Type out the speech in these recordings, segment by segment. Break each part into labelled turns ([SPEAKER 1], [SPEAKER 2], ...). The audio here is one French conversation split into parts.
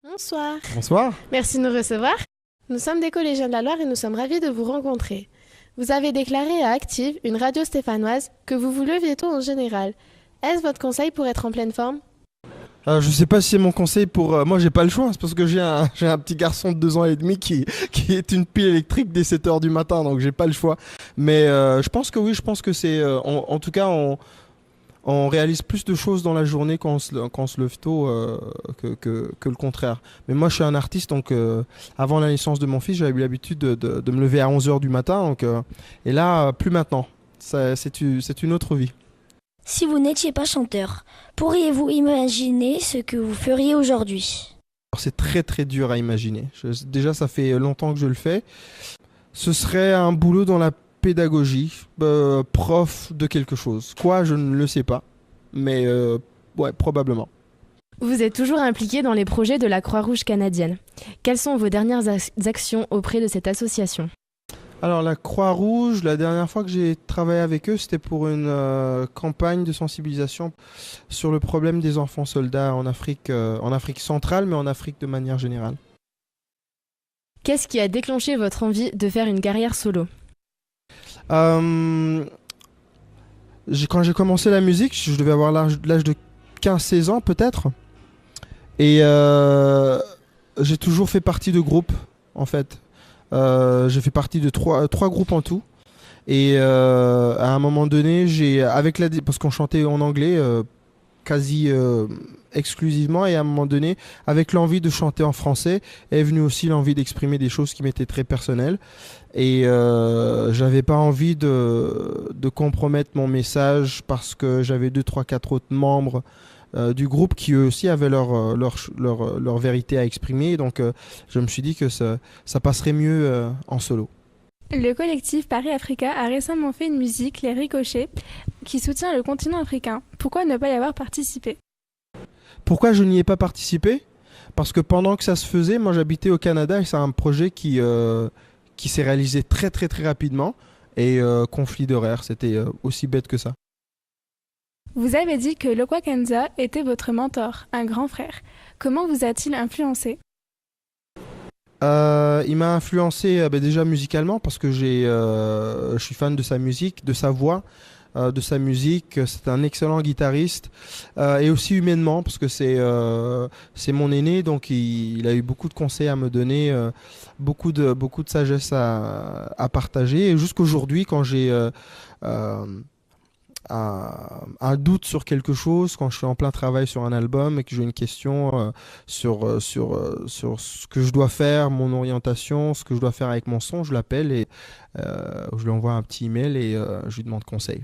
[SPEAKER 1] Bonsoir.
[SPEAKER 2] Bonsoir.
[SPEAKER 1] Merci de nous recevoir. Nous sommes des collégiens de la Loire et nous sommes ravis de vous rencontrer. Vous avez déclaré à Active, une radio stéphanoise, que vous vous leviez tôt en général. Est-ce votre conseil pour être en pleine forme?
[SPEAKER 2] Je sais pas si c'est mon conseil pour... moi j'ai pas le choix, c'est parce que j'ai un petit garçon de 2 ans et demi qui est une pile électrique dès 7 heures du matin, donc j'ai pas le choix. Mais je pense que oui, je pense que c'est... en tout cas, on réalise plus de choses dans la journée quand on se lève tôt que le contraire. Mais moi je suis un artiste, donc avant la naissance de mon fils, j'avais eu l'habitude de me lever à 11 heures du matin, donc, et là, plus maintenant. C'est une autre vie.
[SPEAKER 3] Si vous n'étiez pas chanteur, pourriez-vous imaginer ce que vous feriez aujourd'hui?
[SPEAKER 2] Alors, c'est très très dur à imaginer. Déjà, ça fait longtemps que je le fais. Ce serait un boulot dans la pédagogie, prof de quelque chose. Quoi, je ne le sais pas. Mais ouais, probablement.
[SPEAKER 4] Vous êtes toujours impliqué dans les projets de la Croix-Rouge canadienne. Quelles sont vos dernières actions auprès de cette association?
[SPEAKER 2] Alors la Croix-Rouge, la dernière fois que j'ai travaillé avec eux, c'était pour une campagne de sensibilisation sur le problème des enfants soldats en Afrique centrale, mais en Afrique de manière générale.
[SPEAKER 4] Qu'est-ce qui a déclenché votre envie de faire une carrière solo?
[SPEAKER 2] Quand j'ai commencé la musique, je devais avoir l'âge de 15-16 ans peut-être. Et j'ai toujours fait partie de groupes, en fait. J'ai fait partie de trois groupes en tout. Et à un moment donné, parce qu'on chantait en anglais quasi exclusivement, et à un moment donné, avec l'envie de chanter en français, est venue aussi l'envie d'exprimer des choses qui m'étaient très personnelles. Et j'avais pas envie de compromettre mon message parce que j'avais 2, 3, 4 autres membres du groupe qui eux aussi avaient leur vérité à exprimer. Donc je me suis dit que ça passerait mieux en solo.
[SPEAKER 5] Le collectif Paris Africa a récemment fait une musique, Les Ricochets, qui soutient le continent africain. Pourquoi ne pas y avoir participé?
[SPEAKER 2] Pourquoi je n'y ai pas participé? Parce que pendant que ça se faisait, moi j'habitais au Canada et c'est un projet qui s'est réalisé très très très rapidement. Et conflit d'horaire, c'était aussi bête que ça.
[SPEAKER 5] Vous avez dit que Lokwa Kanza était votre mentor, un grand frère. Comment vous a-t-il influencé?
[SPEAKER 2] Il m'a influencé déjà musicalement parce que je suis fan de sa musique, de sa voix, de sa musique. C'est un excellent guitariste et aussi humainement parce que c'est mon aîné, donc il a eu beaucoup de conseils à me donner, beaucoup de sagesse à partager. Et jusqu'aujourd'hui, quand j'ai un doute sur quelque chose, quand je suis en plein travail sur un album et que j'ai une question sur ce que je dois faire, mon orientation, ce que je dois faire avec mon son, je l'appelle et je lui envoie un petit email et je lui demande conseil.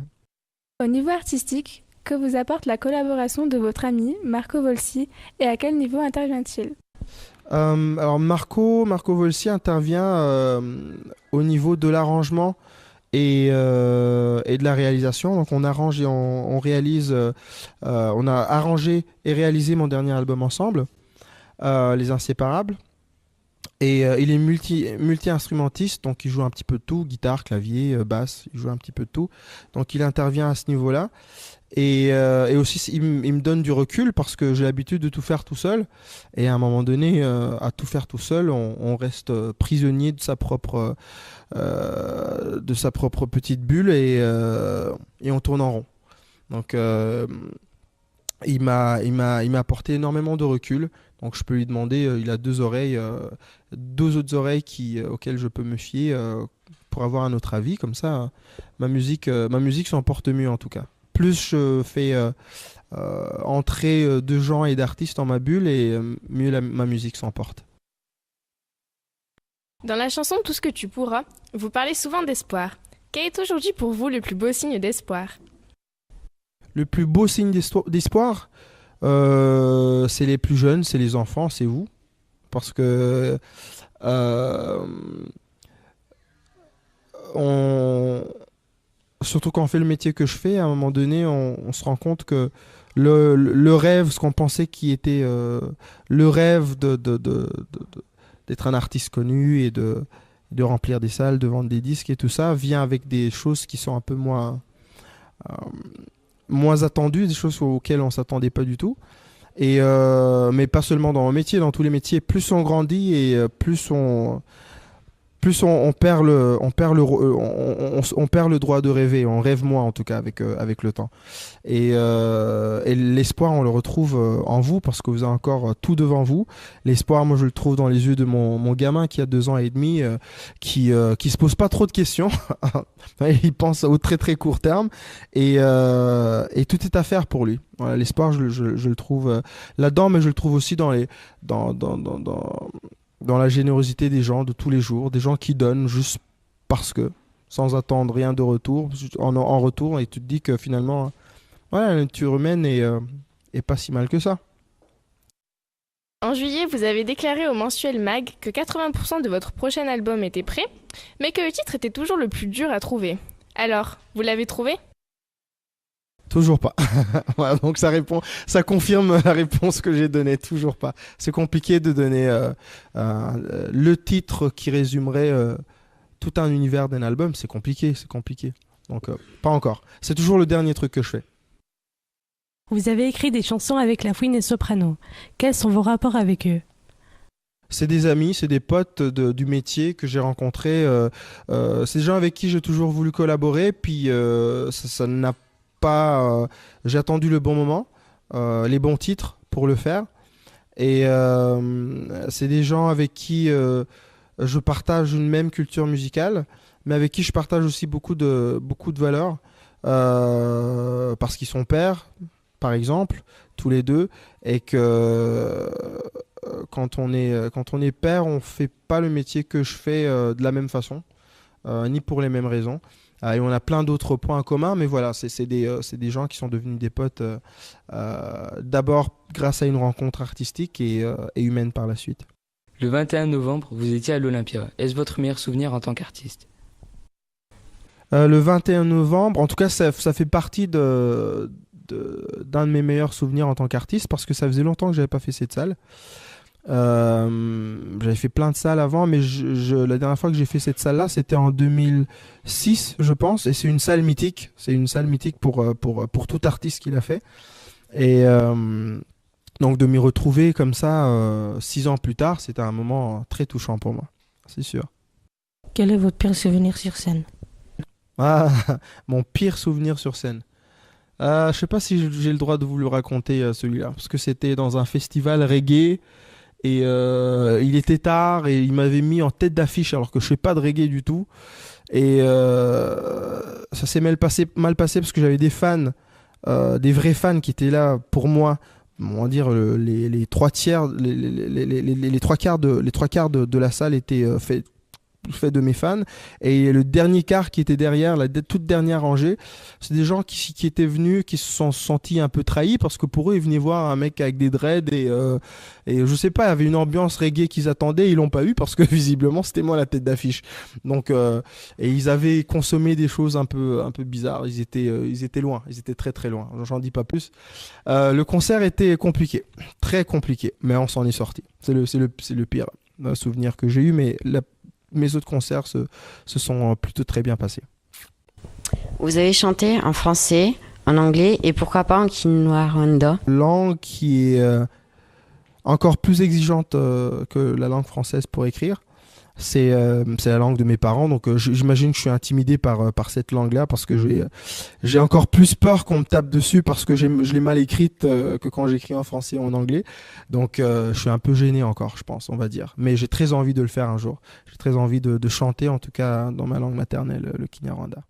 [SPEAKER 5] Au niveau artistique, que vous apporte la collaboration de votre ami Marco Volsi et à quel niveau intervient-il?
[SPEAKER 2] Alors Marco Volsi intervient au niveau de l'arrangement et de la réalisation. Donc on arrange et on réalise. On a arrangé et réalisé mon dernier album ensemble, Les Inséparables. Et il est multi-instrumentiste, donc il joue un petit peu de tout, guitare, clavier, basse, il joue un petit peu de tout. Donc il intervient à ce niveau-là. Et aussi, il me donne du recul parce que j'ai l'habitude de tout faire tout seul. Et à un moment donné, à tout faire tout seul, on reste prisonnier de sa propre petite bulle et on tourne en rond. Donc il m'a apporté énormément de recul. Donc je peux lui demander, il a 2 oreilles, 2 autres oreilles auxquelles je peux me fier pour avoir un autre avis. Comme ça, ma musique s'en porte mieux en tout cas. Plus je fais entrer de gens et d'artistes dans ma bulle, et mieux ma musique s'emporte.
[SPEAKER 4] Dans la chanson Tout ce que tu pourras, vous parlez souvent d'espoir. Quel est aujourd'hui pour vous le plus beau signe d'espoir?
[SPEAKER 2] Le plus beau signe d'espoir, c'est les plus jeunes, c'est les enfants, c'est vous. Parce que surtout quand on fait le métier que je fais, à un moment donné, on se rend compte que le rêve, ce qu'on pensait qui était le rêve d'être un artiste connu et de remplir des salles, de vendre des disques et tout ça, vient avec des choses qui sont un peu moins attendues, des choses auxquelles on ne s'attendait pas du tout. Mais pas seulement dans mon métier, dans tous les métiers. Plus on grandit et plus on perd le droit de rêver. On rêve moins en tout cas avec le temps. Et l'espoir, on le retrouve en vous parce que vous avez encore tout devant vous. L'espoir, moi je le trouve dans les yeux de mon gamin qui a 2 ans et demi, qui se pose pas trop de questions. Il pense au très très court terme et tout est à faire pour lui. Voilà, l'espoir, je le trouve là-dedans, mais je le trouve aussi dans la générosité des gens de tous les jours, des gens qui donnent juste parce que, sans attendre rien de retour, en retour, et tu te dis que finalement, voilà, la nature humaine est pas si mal que ça.
[SPEAKER 1] En juillet, vous avez déclaré au mensuel Mag que 80% de votre prochain album était prêt, mais que le titre était toujours le plus dur à trouver. Alors, vous l'avez trouvé ?
[SPEAKER 2] Toujours pas. Voilà, donc ça confirme la réponse que j'ai donnée. Toujours pas. C'est compliqué de donner le titre qui résumerait tout un univers d'un album. C'est compliqué. Donc pas encore. C'est toujours le dernier truc que je fais.
[SPEAKER 6] Vous avez écrit des chansons avec La Fouine et Soprano. Quels sont vos rapports avec eux ?
[SPEAKER 2] C'est des amis, c'est des potes du métier que j'ai rencontrés. C'est des gens avec qui j'ai toujours voulu collaborer. Puis ça n'a pas j'ai attendu le bon moment, les bons titres pour le faire, et c'est des gens avec qui je partage une même culture musicale, mais avec qui je partage aussi beaucoup de valeurs, parce qu'ils sont pères par exemple tous les deux, et que quand on est père, on fait pas le métier que je fais de la même façon, ni pour les mêmes raisons. Et on a plein d'autres points en commun, mais voilà, c'est des gens qui sont devenus des potes d'abord grâce à une rencontre artistique et humaine par la suite.
[SPEAKER 7] Le 21 novembre, vous étiez à l'Olympia. Est-ce votre meilleur souvenir en tant qu'artiste ?
[SPEAKER 2] Le 21 novembre, en tout cas, ça fait partie d'un de mes meilleurs souvenirs en tant qu'artiste, parce que ça faisait longtemps que j'avais pas fait cette salle. J'avais fait plein de salles avant, mais la dernière fois que j'ai fait cette salle-là, c'était en 2006, je pense, et c'est une salle mythique. C'est une salle mythique pour tout artiste qui l'a fait. Et donc de m'y retrouver comme ça 6 ans plus tard, c'était un moment très touchant pour moi, c'est sûr.
[SPEAKER 6] Quel est votre pire souvenir sur scène ?
[SPEAKER 2] Ah, mon pire souvenir sur scène. Je sais pas si j'ai le droit de vous le raconter, celui-là, parce que c'était dans un festival reggae. Et il était tard et il m'avait mis en tête d'affiche alors que je fais pas de reggae du tout, et ça s'est mal passé parce que j'avais des fans, des vrais fans qui étaient là pour moi, on va dire les 3/4 de la salle étaient fait de mes fans, et le dernier quart qui était derrière, la toute dernière rangée, c'est des gens qui étaient venus, qui se sont sentis un peu trahis, parce que pour eux, ils venaient voir un mec avec des dreads et je sais pas, il y avait une ambiance reggae qu'ils attendaient, ils l'ont pas eu parce que visiblement c'était moi la tête d'affiche. Donc et ils avaient consommé des choses un peu bizarres, ils étaient loin, ils étaient très très loin, j'en dis pas plus. Le concert était compliqué, très compliqué, mais on s'en est sorti. C'est le pire souvenir que j'ai eu, mais mes autres concerts se sont plutôt très bien passés.
[SPEAKER 8] Vous avez chanté en français, en anglais et pourquoi pas en kinyarwanda.
[SPEAKER 2] Langue qui est encore plus exigeante que la langue française pour écrire. C'est la langue de mes parents, donc j'imagine que je suis intimidé par cette langue-là, parce que j'ai encore plus peur qu'on me tape dessus parce que je l'ai mal écrite que quand j'écris en français ou en anglais. Donc je suis un peu gêné encore, je pense, on va dire. Mais j'ai très envie de le faire un jour. J'ai très envie de chanter, en tout cas dans ma langue maternelle, le kinyarwanda.